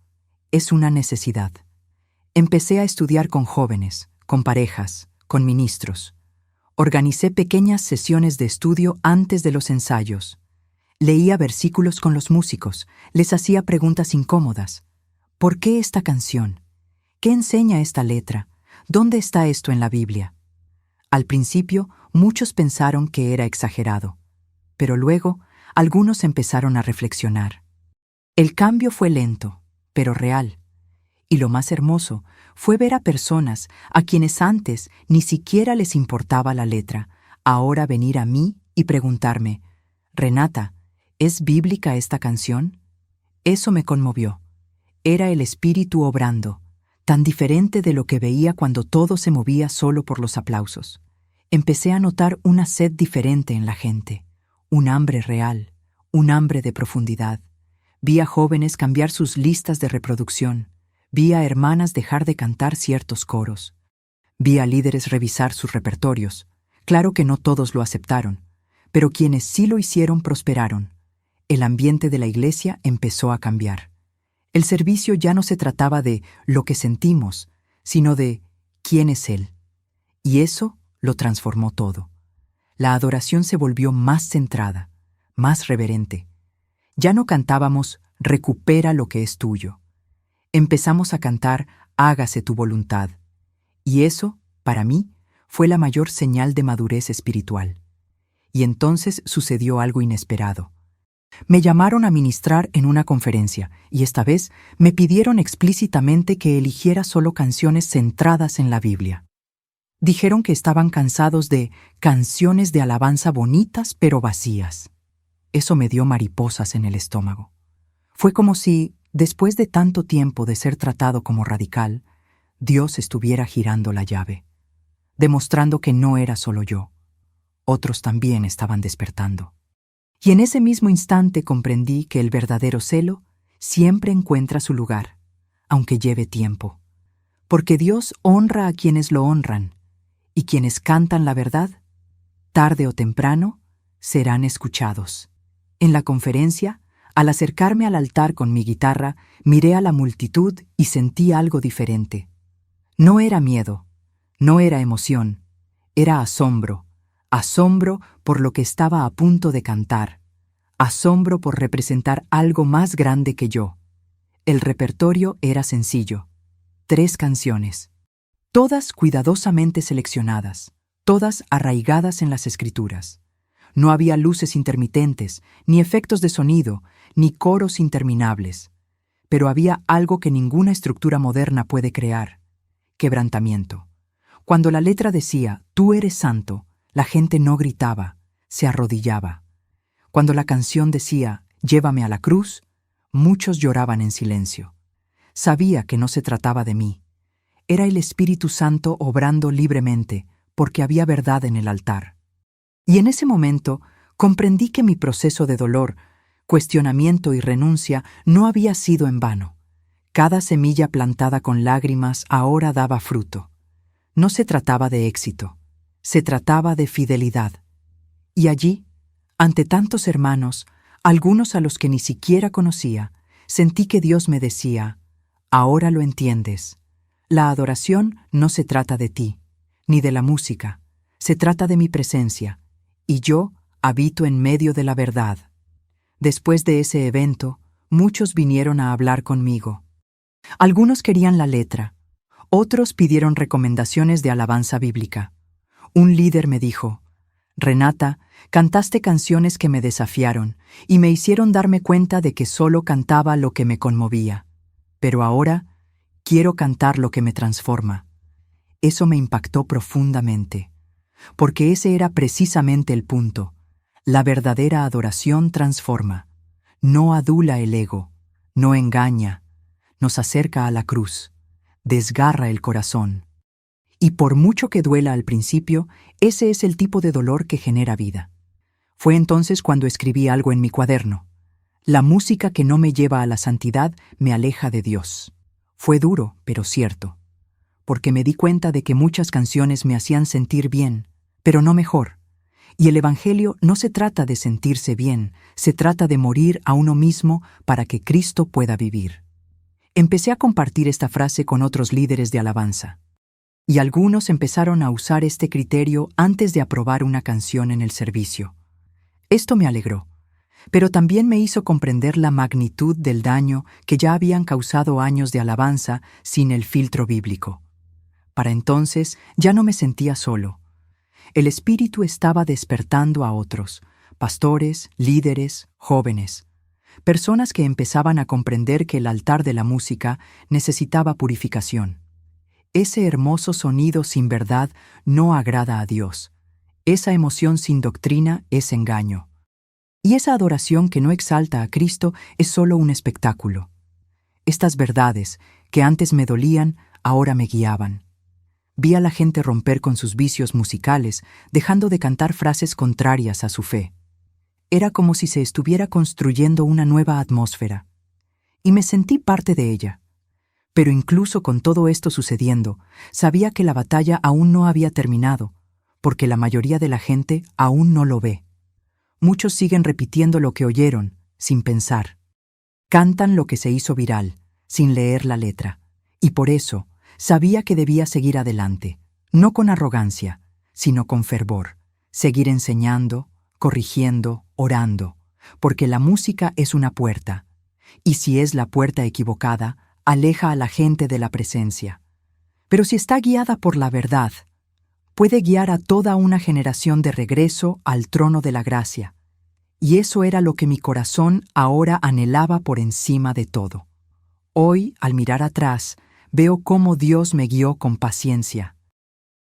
es una necesidad. Empecé a estudiar con jóvenes, con parejas, con ministros. Organicé pequeñas sesiones de estudio antes de los ensayos. Leía versículos con los músicos, les hacía preguntas incómodas. ¿Por qué esta canción? ¿Qué enseña esta letra? ¿Dónde está esto en la Biblia? Al principio, muchos pensaron que era exagerado, pero luego algunos empezaron a reflexionar. El cambio fue lento, pero real. Y lo más hermoso fue ver a personas a quienes antes ni siquiera les importaba la letra, ahora venir a mí y preguntarme, «Renata, ¿es bíblica esta canción?» Eso me conmovió. Era el Espíritu obrando, tan diferente de lo que veía cuando todo se movía solo por los aplausos. Empecé a notar una sed diferente en la gente, un hambre real, un hambre de profundidad. Vi a jóvenes cambiar sus listas de reproducción, vi a hermanas dejar de cantar ciertos coros, vi a líderes revisar sus repertorios. Claro que no todos lo aceptaron, pero quienes sí lo hicieron prosperaron. El ambiente de la iglesia empezó a cambiar. El servicio ya no se trataba de lo que sentimos, sino de quién es Él. Y eso lo transformó todo. La adoración se volvió más centrada, más reverente. Ya no cantábamos «Recupera lo que es tuyo». Empezamos a cantar «Hágase tu voluntad». Y eso, para mí, fue la mayor señal de madurez espiritual. Y entonces sucedió algo inesperado. Me llamaron a ministrar en una conferencia y esta vez me pidieron explícitamente que eligiera solo canciones centradas en la Biblia. Dijeron que estaban cansados de canciones de alabanza bonitas pero vacías. Eso me dio mariposas en el estómago. Fue como si, después de tanto tiempo de ser tratado como radical, Dios estuviera girando la llave, demostrando que no era solo yo. Otros también estaban despertando. Y en ese mismo instante comprendí que el verdadero celo siempre encuentra su lugar, aunque lleve tiempo. Porque Dios honra a quienes lo honran, y quienes cantan la verdad, tarde o temprano, serán escuchados. En la conferencia, al acercarme al altar con mi guitarra, miré a la multitud y sentí algo diferente. No era miedo, no era emoción, era asombro. Asombro por lo que estaba a punto de cantar. Asombro por representar algo más grande que yo. El repertorio era sencillo. 3 canciones. Todas cuidadosamente seleccionadas, todas arraigadas en las Escrituras. No había luces intermitentes, ni efectos de sonido, ni coros interminables. Pero había algo que ninguna estructura moderna puede crear: quebrantamiento. Cuando la letra decía, «Tú eres santo», la gente no gritaba, se arrodillaba. Cuando la canción decía, «Llévame a la cruz», muchos lloraban en silencio. Sabía que no se trataba de mí. Era el Espíritu Santo obrando libremente, porque había verdad en el altar. Y en ese momento comprendí que mi proceso de dolor, cuestionamiento y renuncia no había sido en vano. Cada semilla plantada con lágrimas ahora daba fruto. No se trataba de éxito, se trataba de fidelidad. Y allí, ante tantos hermanos, algunos a los que ni siquiera conocía, sentí que Dios me decía, «Ahora lo entiendes. La adoración no se trata de ti, ni de la música, se trata de mi presencia, y yo habito en medio de la verdad». Después de ese evento, muchos vinieron a hablar conmigo. Algunos querían la letra, otros pidieron recomendaciones de alabanza bíblica. Un líder me dijo, «Renata, cantaste canciones que me desafiaron y me hicieron darme cuenta de que solo cantaba lo que me conmovía. Pero ahora quiero cantar lo que me transforma». Eso me impactó profundamente, porque ese era precisamente el punto. La verdadera adoración transforma, no adula el ego, no engaña, nos acerca a la cruz, desgarra el corazón. Y por mucho que duela al principio, ese es el tipo de dolor que genera vida. Fue entonces cuando escribí algo en mi cuaderno: «La música que no me lleva a la santidad me aleja de Dios». Fue duro, pero cierto, porque me di cuenta de que muchas canciones me hacían sentir bien, pero no mejor. Y el Evangelio no se trata de sentirse bien, se trata de morir a uno mismo para que Cristo pueda vivir. Empecé a compartir esta frase con otros líderes de alabanza, y algunos empezaron a usar este criterio antes de aprobar una canción en el servicio. Esto me alegró, pero también me hizo comprender la magnitud del daño que ya habían causado años de alabanza sin el filtro bíblico. Para entonces ya no me sentía solo. El Espíritu estaba despertando a otros, pastores, líderes, jóvenes, personas que empezaban a comprender que el altar de la música necesitaba purificación. Ese hermoso sonido sin verdad no agrada a Dios. Esa emoción sin doctrina es engaño. Y esa adoración que no exalta a Cristo es solo un espectáculo. Estas verdades, que antes me dolían, ahora me guiaban. Vi a la gente romper con sus vicios musicales, dejando de cantar frases contrarias a su fe. Era como si se estuviera construyendo una nueva atmósfera, y me sentí parte de ella. Pero incluso con todo esto sucediendo, sabía que la batalla aún no había terminado, porque la mayoría de la gente aún no lo ve. Muchos siguen repitiendo lo que oyeron, sin pensar. Cantan lo que se hizo viral, sin leer la letra, y por eso sabía que debía seguir adelante, no con arrogancia, sino con fervor, seguir enseñando, corrigiendo, orando, porque la música es una puerta, y si es la puerta equivocada, aleja a la gente de la presencia. Pero si está guiada por la verdad, puede guiar a toda una generación de regreso al trono de la gracia. Y eso era lo que mi corazón ahora anhelaba por encima de todo. Hoy, al mirar atrás, veo cómo Dios me guió con paciencia.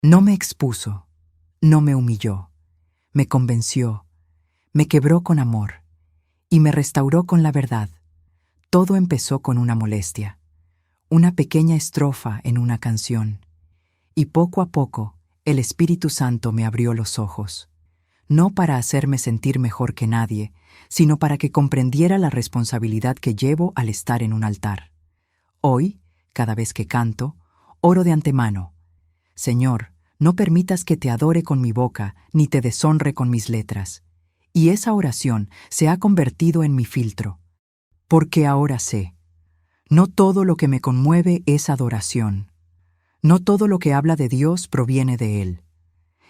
No me expuso, no me humilló, me convenció, me quebró con amor y me restauró con la verdad. Todo empezó con una molestia, una pequeña estrofa en una canción, y poco a poco el Espíritu Santo me abrió los ojos, no para hacerme sentir mejor que nadie, sino para que comprendiera la responsabilidad que llevo al estar en un altar. Hoy, cada vez que canto, oro de antemano: «Señor, no permitas que te adore con mi boca, ni te deshonre con mis letras». Y esa oración se ha convertido en mi filtro, porque ahora sé, no todo lo que me conmueve es adoración. No todo lo que habla de Dios proviene de Él.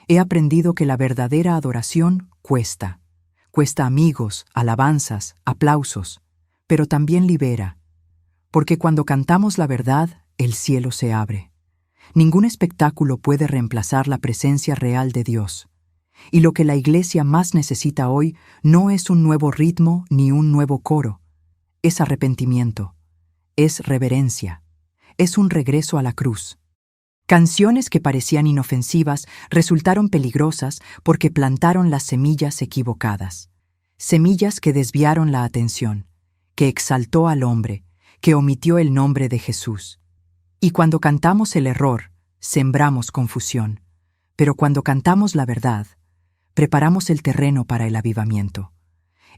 He aprendido que la verdadera adoración cuesta. Cuesta amigos, alabanzas, aplausos, pero también libera. Porque cuando cantamos la verdad, el cielo se abre. Ningún espectáculo puede reemplazar la presencia real de Dios. Y lo que la iglesia más necesita hoy no es un nuevo ritmo ni un nuevo coro. Es arrepentimiento. es reverencia, es un regreso a la cruz. Canciones que parecían inofensivas resultaron peligrosas porque plantaron las semillas equivocadas. Semillas que desviaron la atención, que exaltó al hombre, que omitió el nombre de Jesús. Y cuando cantamos el error, sembramos confusión. Pero cuando cantamos la verdad, preparamos el terreno para el avivamiento.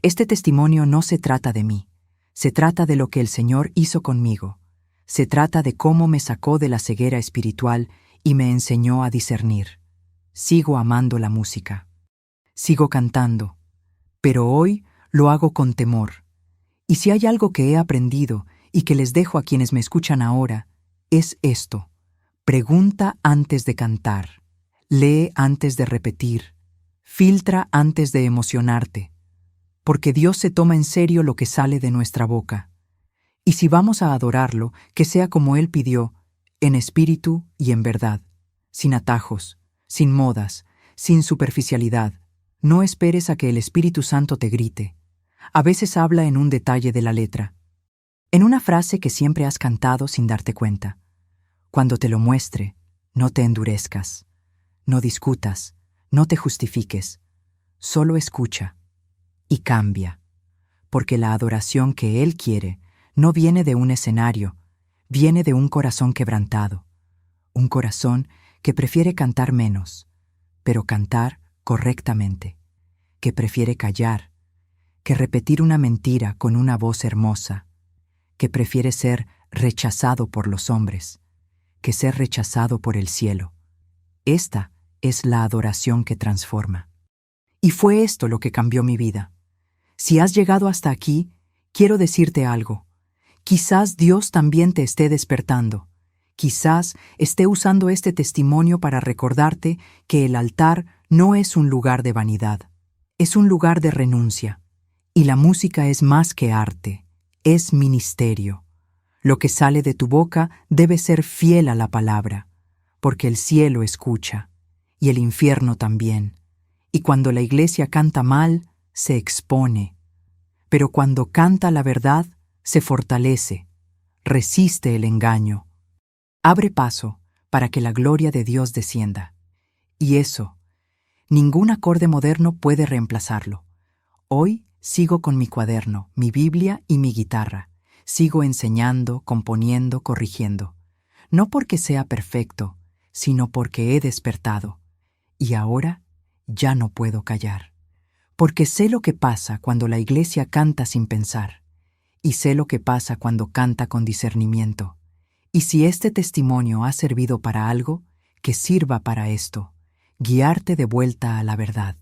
Este testimonio no se trata de mí, se trata de lo que el Señor hizo conmigo. Se trata de cómo me sacó de la ceguera espiritual y me enseñó a discernir. Sigo amando la música. Sigo cantando. Pero hoy lo hago con temor. Y si hay algo que he aprendido y que les dejo a quienes me escuchan ahora, es esto. Pregunta antes de cantar. Lee antes de repetir. Filtra antes de emocionarte. Porque Dios se toma en serio lo que sale de nuestra boca. Y si vamos a adorarlo, que sea como Él pidió, en espíritu y en verdad, sin atajos, sin modas, sin superficialidad. No esperes a que el Espíritu Santo te grite. A veces habla en un detalle de la letra, en una frase que siempre has cantado sin darte cuenta. Cuando te lo muestre, no te endurezcas, no discutas, no te justifiques, solo escucha y cambia, porque la adoración que Él quiere no viene de un escenario, viene de un corazón quebrantado, un corazón que prefiere cantar menos, pero cantar correctamente, que prefiere callar, que repetir una mentira con una voz hermosa, que prefiere ser rechazado por los hombres, que ser rechazado por el cielo. Esta es la adoración que transforma. Y fue esto lo que cambió mi vida. Si has llegado hasta aquí, quiero decirte algo. Quizás Dios también te esté despertando. Quizás esté usando este testimonio para recordarte que el altar no es un lugar de vanidad, es un lugar de renuncia. Y la música es más que arte, es ministerio. Lo que sale de tu boca debe ser fiel a la palabra, porque el cielo escucha, y el infierno también. Y cuando la iglesia canta mal, se expone. Pero cuando canta la verdad, se fortalece, resiste el engaño. Abre paso para que la gloria de Dios descienda. Y eso, ningún acorde moderno puede reemplazarlo. Hoy sigo con mi cuaderno, mi Biblia y mi guitarra. Sigo enseñando, componiendo, corrigiendo. No porque sea perfecto, sino porque he despertado. Y ahora ya no puedo callar. Porque sé lo que pasa cuando la iglesia canta sin pensar. Y sé lo que pasa cuando canta con discernimiento. Y si este testimonio ha servido para algo, que sirva para esto, guiarte de vuelta a la verdad.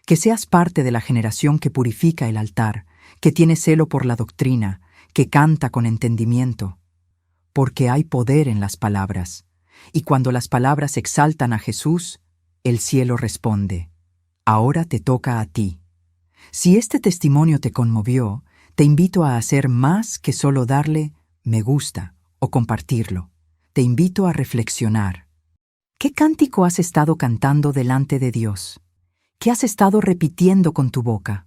Que seas parte de la generación que purifica el altar, que tiene celo por la doctrina, que canta con entendimiento. Porque hay poder en las palabras, y cuando las palabras exaltan a Jesús, el cielo responde: ahora te toca a ti. Si este testimonio te conmovió, te invito a hacer más que solo darle me gusta o compartirlo. Te invito a reflexionar. ¿Qué cántico has estado cantando delante de Dios? ¿Qué has estado repitiendo con tu boca?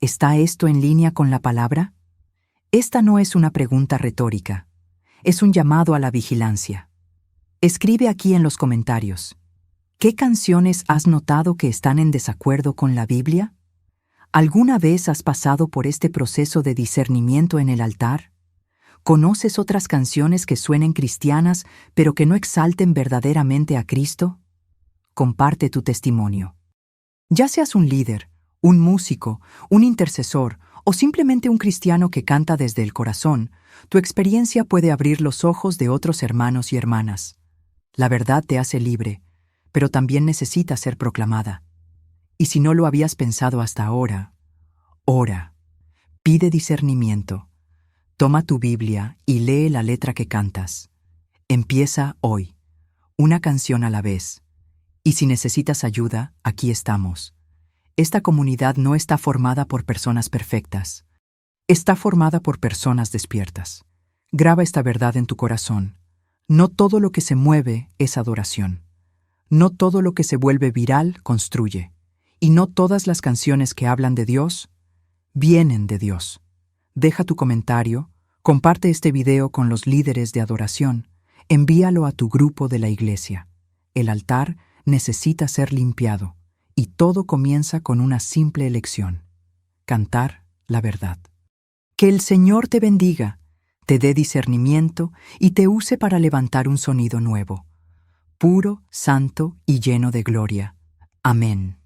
¿Está esto en línea con la palabra? Esta no es una pregunta retórica, es un llamado a la vigilancia. Escribe aquí en los comentarios. ¿Qué canciones has notado que están en desacuerdo con la Biblia? ¿Alguna vez has pasado por este proceso de discernimiento en el altar? ¿Conoces otras canciones que suenen cristianas, pero que no exalten verdaderamente a Cristo? Comparte tu testimonio. Ya seas un líder, un músico, un intercesor o simplemente un cristiano que canta desde el corazón, tu experiencia puede abrir los ojos de otros hermanos y hermanas. La verdad te hace libre, pero también necesita ser proclamada. Y si no lo habías pensado hasta ahora, ora, pide discernimiento. Toma tu Biblia y lee la letra que cantas. Empieza hoy, una canción a la vez. Y si necesitas ayuda, aquí estamos. Esta comunidad no está formada por personas perfectas. Está formada por personas despiertas. Graba esta verdad en tu corazón. No todo lo que se mueve es adoración. No todo lo que se vuelve viral construye. Y no todas las canciones que hablan de Dios vienen de Dios. Deja tu comentario, Comparte este video con los líderes de adoración. Envíalo a tu grupo de la iglesia. El altar necesita ser limpiado y todo comienza con una simple elección: cantar la verdad. Que el Señor te bendiga, te dé discernimiento y te use para levantar un sonido nuevo, puro, santo y lleno de gloria. Amén.